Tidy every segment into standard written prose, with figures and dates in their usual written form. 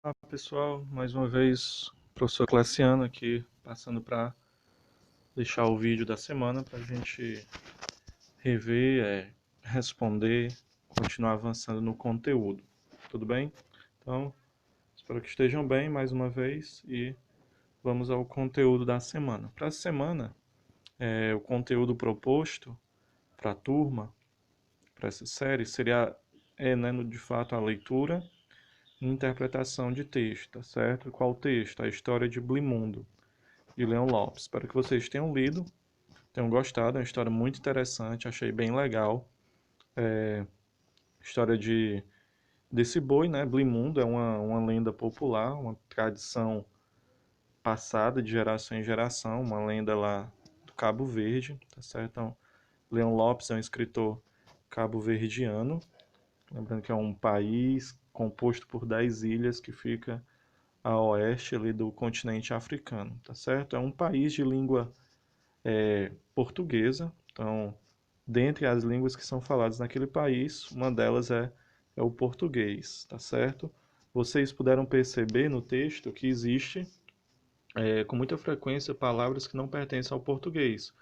Olá pessoal, mais uma vez, professor Cleciano aqui, passando para deixar o vídeo da semana para a gente rever, responder, continuar avançando no conteúdo. Tudo bem? Então, espero que estejam bem mais uma vez e vamos ao conteúdo da semana. Para a semana, o conteúdo proposto para a turma, para essa série, seria, né, de fato, a leitura e interpretação de texto, tá certo? Qual texto? A História de Blimundo, de Leon Lopes. Espero que vocês tenham lido, tenham gostado. É uma história muito interessante, achei bem legal. História desse boi, né? Blimundo é uma lenda popular, uma tradição passada de geração em geração, uma lenda lá do Cabo Verde, tá certo? Então, Leon Lopes é um escritor cabo-verdiano, lembrando que é um país composto por 10 ilhas que fica a oeste ali do continente africano, tá certo? É um país de língua portuguesa. Então, dentre as línguas que são faladas naquele país, uma delas é o português, tá certo? Vocês puderam perceber no texto que existe, com muita frequência, palavras que não pertencem ao português,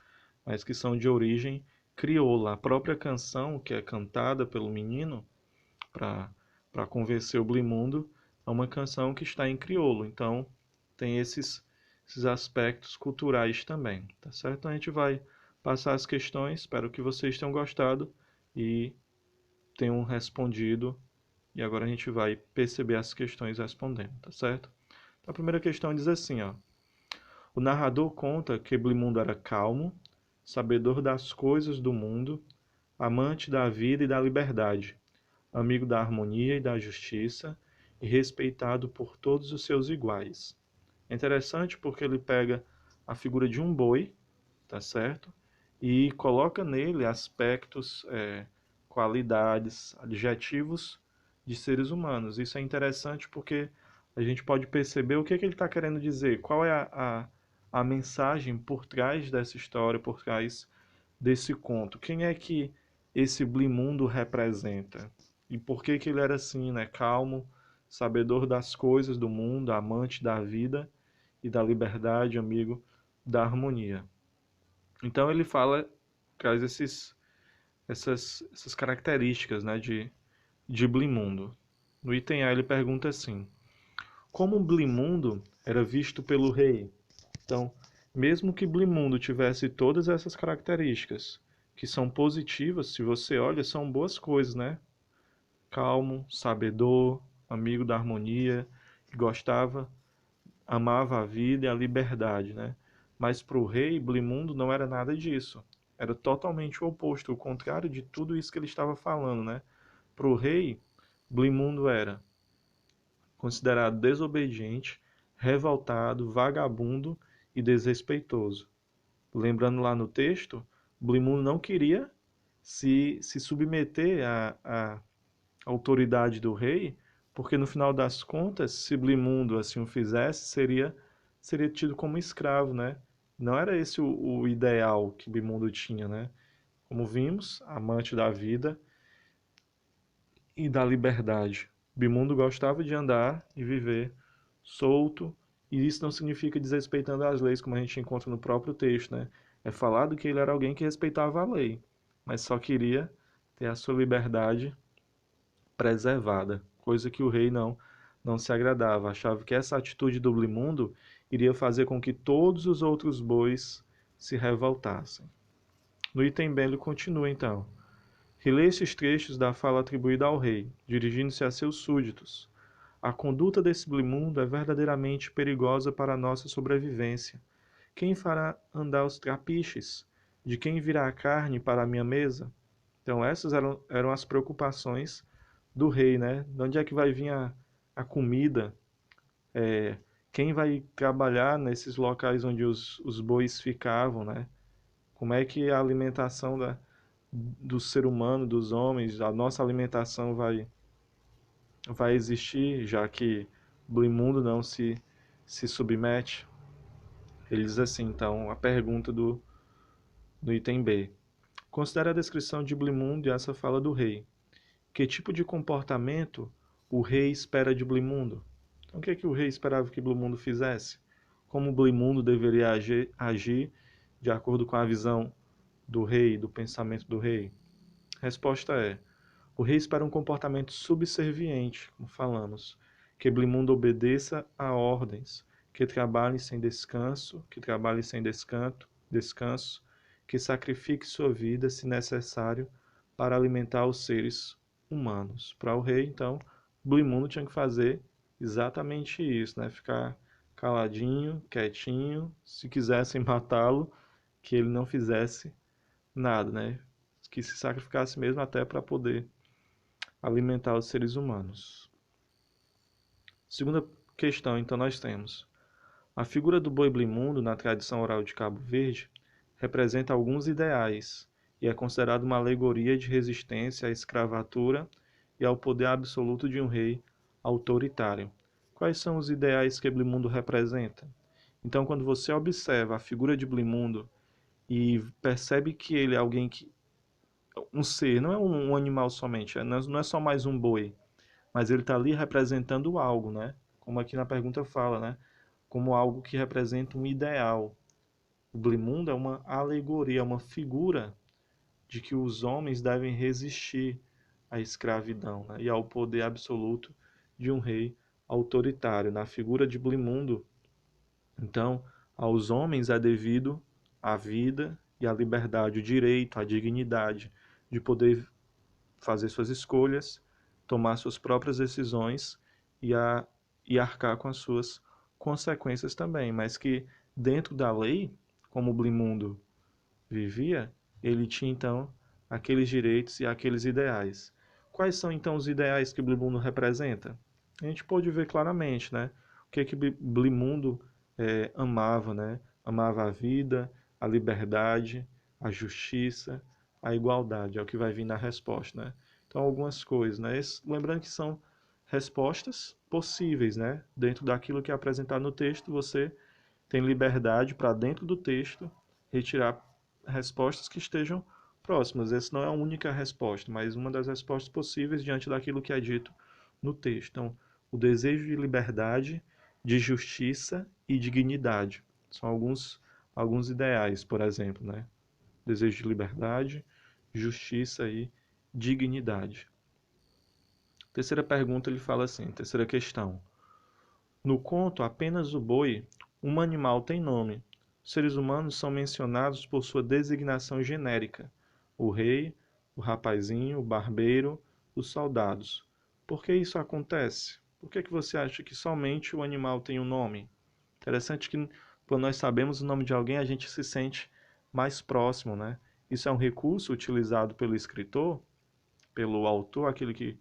mas que são de origem crioula. A própria canção que é cantada pelo menino para convencer o Blimundo é uma canção que está em crioulo. Então, tem esses aspectos culturais também, tá certo? Então, a gente vai passar as questões, espero que vocês tenham gostado e tenham respondido. E agora a gente vai perceber as questões respondendo, tá certo? Então, a primeira questão diz assim, ó. O narrador conta que Blimundo era calmo, sabedor das coisas do mundo, amante da vida e da liberdade, amigo da harmonia e da justiça e respeitado por todos os seus iguais. É interessante porque ele pega a figura de um boi, tá certo? E coloca nele aspectos, qualidades, adjetivos de seres humanos. Isso é interessante porque a gente pode perceber o que, que ele está querendo dizer, qual é a mensagem por trás dessa história, por trás desse conto. Quem é que esse Blimundo representa? E por que que ele era assim, né? Calmo, sabedor das coisas do mundo, amante da vida e da liberdade, amigo da harmonia. Então ele fala, traz essas características, né, de Blimundo. No item A ele pergunta assim: como Blimundo era visto pelo rei? Então, mesmo que Blimundo tivesse todas essas características, que são positivas, se você olha, são boas coisas, né? Calmo, sabedor, amigo da harmonia, que gostava, amava a vida e a liberdade, né? Mas para o rei, Blimundo não era nada disso. Era totalmente o oposto, o contrário de tudo isso que ele estava falando, né? Para o rei, Blimundo era considerado desobediente, revoltado, vagabundo e desrespeitoso. Lembrando lá no texto, Blimundo não queria se submeter à autoridade do rei, porque no final das contas, se Blimundo assim o fizesse, seria tido como escravo, né? Não era esse o ideal que Blimundo tinha, né? Como vimos, amante da vida e da liberdade. Blimundo gostava de andar e viver solto, e isso não significa desrespeitando as leis, como a gente encontra no próprio texto, né? É falado que ele era alguém que respeitava a lei, mas só queria ter a sua liberdade preservada, coisa que o rei não se agradava. Achava que essa atitude do Blimundo iria fazer com que todos os outros bois se revoltassem. No item B ele continua então. Relê estes trechos da fala atribuída ao rei, dirigindo-se a seus súditos. A conduta desse Blimundo é verdadeiramente perigosa para a nossa sobrevivência. Quem fará andar os trapiches? De quem virá a carne para a minha mesa? Então essas eram as preocupações do rei, né? De onde é que vai vir a comida? É, quem vai trabalhar nesses locais onde os bois ficavam, né? Como é que a alimentação do ser humano, dos homens, a nossa alimentação vai existir, já que Blimundo não se submete? Ele diz assim, então, a pergunta do item B. Considere a descrição de Blimundo e essa fala do rei. Que tipo de comportamento o rei espera de Blimundo? Então, o que é que o rei esperava que Blimundo fizesse? Como Blimundo deveria agir de acordo com a visão do rei, do pensamento do rei? A resposta é: o rei espera um comportamento subserviente, como falamos, que Blimundo obedeça a ordens, que trabalhe sem descanso, descanso, que sacrifique sua vida, se necessário, para alimentar os seres humanos. Para o rei, então, Blimundo tinha que fazer exatamente isso, né? Ficar caladinho, quietinho, se quisessem matá-lo, que ele não fizesse nada, né? Que se sacrificasse mesmo até para poder alimentar os seres humanos. Segunda questão, então, nós temos: a figura do boi Blimundo, na tradição oral de Cabo Verde, representa alguns ideais e é considerado uma alegoria de resistência à escravatura e ao poder absoluto de um rei autoritário. Quais são os ideais que Blimundo representa? Então, quando você observa a figura de Blimundo e percebe que ele é alguém que um ser, não é um animal somente, não é só mais um boi, mas ele está ali representando algo, né? Como aqui na pergunta fala, né? Como algo que representa um ideal. O Blimundo é uma alegoria, uma figura de que os homens devem resistir à escravidão, né? E ao poder absoluto de um rei autoritário. Na figura de Blimundo, então, aos homens é devido a vida e a liberdade, o direito, a dignidade de poder fazer suas escolhas, tomar suas próprias decisões e, e arcar com as suas consequências também, mas que dentro da lei, como o Blimundo vivia, ele tinha então aqueles direitos e aqueles ideais. Quais são então os ideais que Blimundo representa? A gente pode ver claramente, né? O que Blimundo amava, né? Amava a vida, a liberdade, a justiça, a igualdade, é o que vai vir na resposta, né? Então, algumas coisas, né? Lembrando que são respostas possíveis, né? Dentro daquilo que é apresentado no texto, você tem liberdade para, dentro do texto, retirar respostas que estejam próximas. Essa não é a única resposta, mas uma das respostas possíveis diante daquilo que é dito no texto. Então, o desejo de liberdade, de justiça e dignidade. São alguns ideais, por exemplo, né? Desejo de liberdade, justiça e dignidade. Terceira pergunta, ele fala assim, terceira questão. No conto Apenas o Boi, um animal tem nome. Os seres humanos são mencionados por sua designação genérica: o rei, o rapazinho, o barbeiro, os soldados. Por que isso acontece? Por que você acha que somente o animal tem um nome? Interessante que quando nós sabemos o nome de alguém, a gente se sente mais próximo, né? Isso é um recurso utilizado pelo escritor, pelo autor, aquele que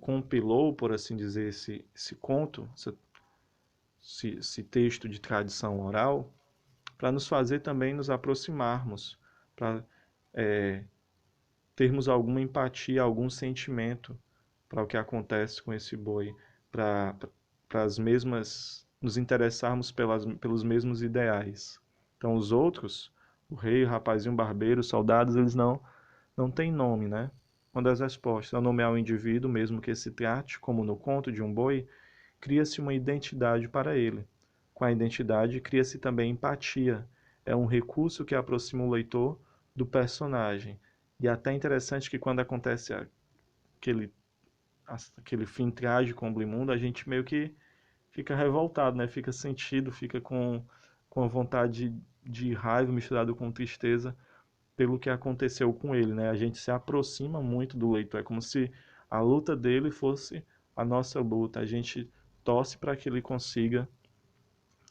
compilou, por assim dizer, esse conto, esse texto de tradição oral, para nos fazer também nos aproximarmos, para termos alguma empatia, algum sentimento para o que acontece com esse boi, para as mesmas, nos interessarmos pelos mesmos ideais. Então os outros, o rei, o rapazinho, o barbeiro, os soldados, eles não têm nome, né? Uma das respostas é nomear o indivíduo, mesmo que se trate, como no conto de um boi, cria-se uma identidade para ele. Com a identidade, cria-se também empatia. É um recurso que aproxima o leitor do personagem. E é até interessante que quando acontece aquele, aquele fim trágico com o Blimundo, a gente meio que fica revoltado, né? Fica sentido, fica com a vontade de raiva misturado com tristeza pelo que aconteceu com ele, né? A gente se aproxima muito do leitor. É como se a luta dele fosse a nossa luta. A gente torce para que ele consiga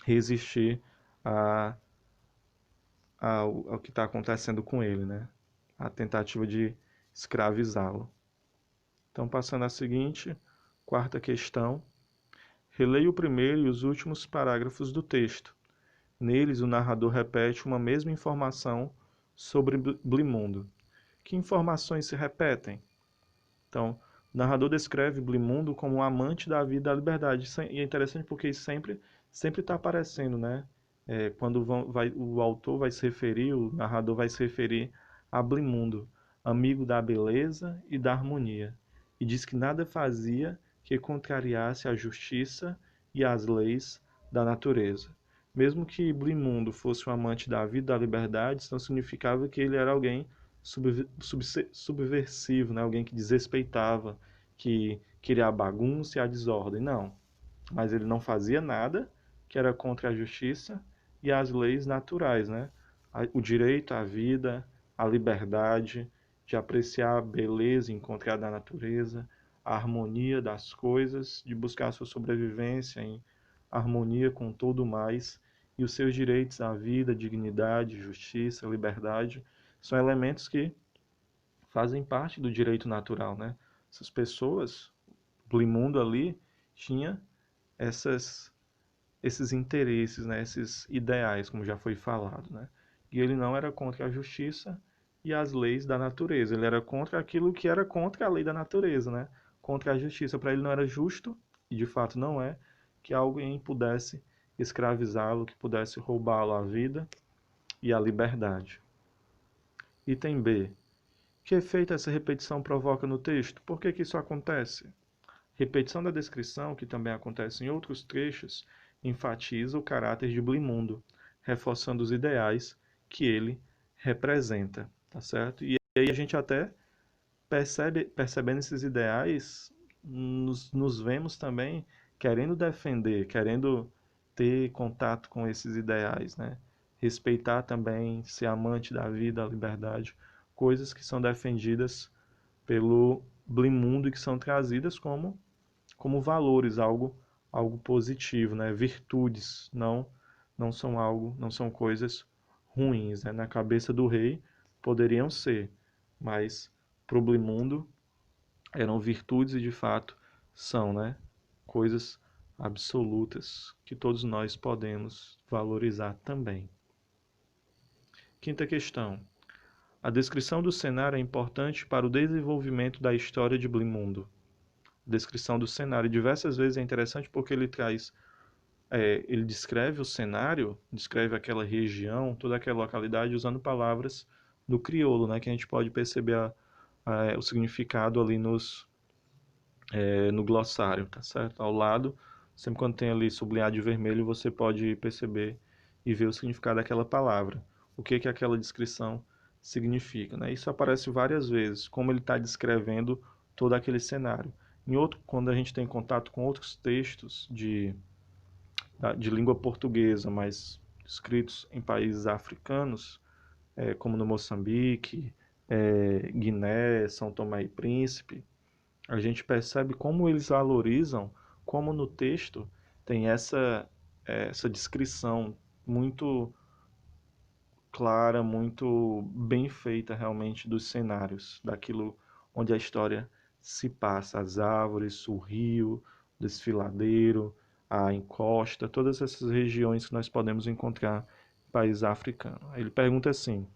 resistir a, ao que está acontecendo com ele, né? A tentativa de escravizá-lo. Então, passando à seguinte, quarta questão. Releia o primeiro e os últimos parágrafos do texto. Neles, o narrador repete uma mesma informação sobre Blimundo. Que informações se repetem? Então, o narrador descreve Blimundo como um amante da vida e da liberdade. E é interessante porque isso sempre está aparecendo, né? Quando o autor vai se referir, o narrador vai se referir a Blimundo, amigo da beleza e da harmonia. E diz que nada fazia que contrariasse a justiça e às leis da natureza. Mesmo que Blimundo fosse um amante da vida e da liberdade, isso não significava que ele era alguém subversivo, né? Alguém que desrespeitava, que queria a bagunça e a desordem. Não. Mas ele não fazia nada que era contra a justiça e as leis naturais, né? O direito à vida, à liberdade, de apreciar a beleza encontrada na natureza, a harmonia das coisas, de buscar a sua sobrevivência em harmonia com todo o mais, e os seus direitos à vida, dignidade, justiça, liberdade, são elementos que fazem parte do direito natural, né? Essas pessoas, o mundo ali, tinha essas, esses interesses, né? Esses ideais, como já foi falado, né? E ele não era contra a justiça e as leis da natureza, ele era contra aquilo que era contra a lei da natureza, né? Contra a justiça. Para ele não era justo, e de fato não é, que alguém pudesse escravizá-lo, que pudesse roubá-lo a vida e a liberdade. Item B. Que efeito essa repetição provoca no texto? Por que isso acontece? Repetição da descrição, que também acontece em outros trechos, enfatiza o caráter de Blimundo, reforçando os ideais que ele representa, tá certo? E aí a gente até percebendo esses ideais, nos vemos também querendo defender, querendo ter contato com esses ideais, né? Respeitar também, ser amante da vida, da liberdade, coisas que são defendidas pelo Blimundo e que são trazidas como valores, algo positivo, né? Virtudes, não são algo, não são coisas ruins, né? Na cabeça do rei poderiam ser, mas para o Blimundo eram virtudes e de fato são, né? Coisas absolutas que todos nós podemos valorizar também. Quinta questão. A descrição do cenário é importante para o desenvolvimento da história de Blimundo. A descrição do cenário diversas vezes é interessante porque ele traz, ele descreve o cenário, descreve aquela região, toda aquela localidade usando palavras do crioulo, né, que a gente pode perceber o significado ali no glossário, tá certo? Ao lado, sempre quando tem ali sublinhado de vermelho, você pode perceber e ver o significado daquela palavra. O que que aquela descrição significa, né? Isso aparece várias vezes, como ele está descrevendo todo aquele cenário. Quando a gente tem contato com outros textos de língua portuguesa, mas escritos em países africanos, como no Moçambique, Guiné, São Tomé e Príncipe, a gente percebe como eles valorizam, como no texto tem essa descrição muito clara, muito bem feita realmente dos cenários, daquilo onde a história se passa, as árvores, o rio, o desfiladeiro, a encosta, todas essas regiões que nós podemos encontrar no país africano. Ele pergunta assim: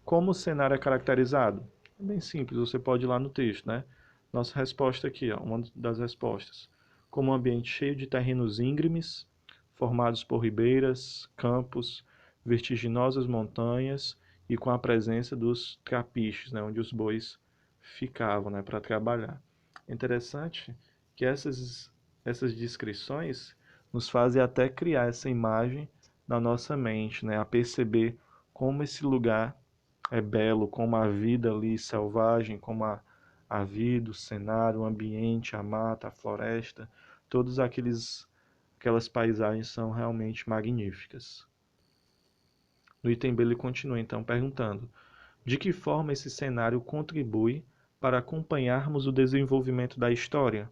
como o cenário é caracterizado? É bem simples, você pode ir lá no texto, né? Nossa resposta aqui, ó, uma das respostas. Como um ambiente cheio de terrenos íngremes, formados por ribeiras, campos, vertiginosas montanhas e com a presença dos trapiches, né, onde os bois ficavam, né, para trabalhar. É interessante que essas descrições nos fazem até criar essa imagem na nossa mente, né, a perceber como esse lugar é belo, como a vida ali selvagem, como a vida, o cenário, o ambiente, a mata, a floresta, todos aquelas paisagens são realmente magníficas. No item B ele continua então perguntando: de que forma esse cenário contribui para acompanharmos o desenvolvimento da história?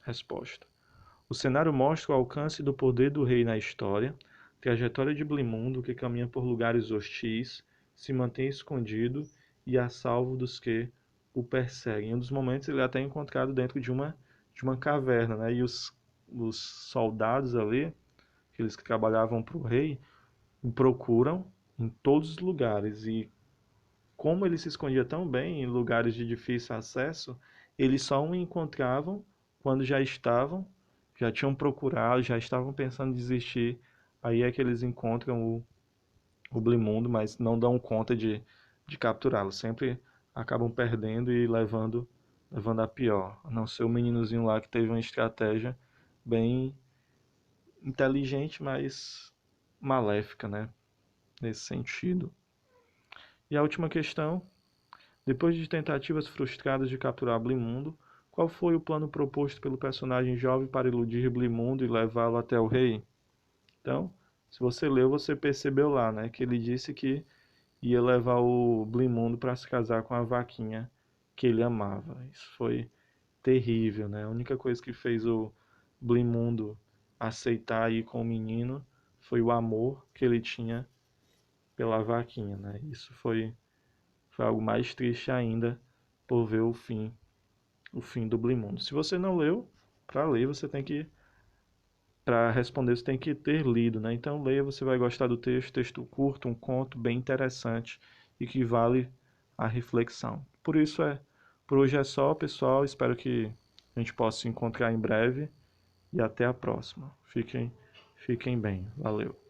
Resposta: o cenário mostra o alcance do poder do rei na história, trajetória de Blimundo que caminha por lugares hostis, se mantém escondido e a salvo dos que o perseguem. Em um dos momentos ele é até encontrado dentro de uma caverna, né? E os soldados ali, aqueles que trabalhavam para o rei, o procuram em todos os lugares. E como ele se escondia tão bem em lugares de difícil acesso, eles só o encontravam quando já tinham procurado, já estavam pensando em desistir. Aí é que eles encontram o Blimundo, mas não dão conta de capturá-lo. Sempre acabam perdendo e levando a pior. A não ser o meninozinho lá que teve uma estratégia bem inteligente, mas maléfica, né? Nesse sentido. E a última questão: depois de tentativas frustradas de capturar Blimundo, qual foi o plano proposto pelo personagem jovem para iludir Blimundo e levá-lo até o rei? Então, se você leu, você percebeu lá, né, que ele disse que ia levar o Blimundo para se casar com a vaquinha que ele amava. Isso foi terrível, né? A única coisa que fez o Blimundo aceitar ir com o menino foi o amor que ele tinha pela vaquinha, né? Isso foi algo mais triste ainda por ver o fim do Blimundo. Se você não leu, para ler você tem que para responder você tem que ter lido, né? Então leia, você vai gostar do texto, texto curto, um conto bem interessante e que vale a reflexão. Por hoje é só, pessoal. Espero que a gente possa se encontrar em breve e até a próxima. Fiquem bem. Valeu.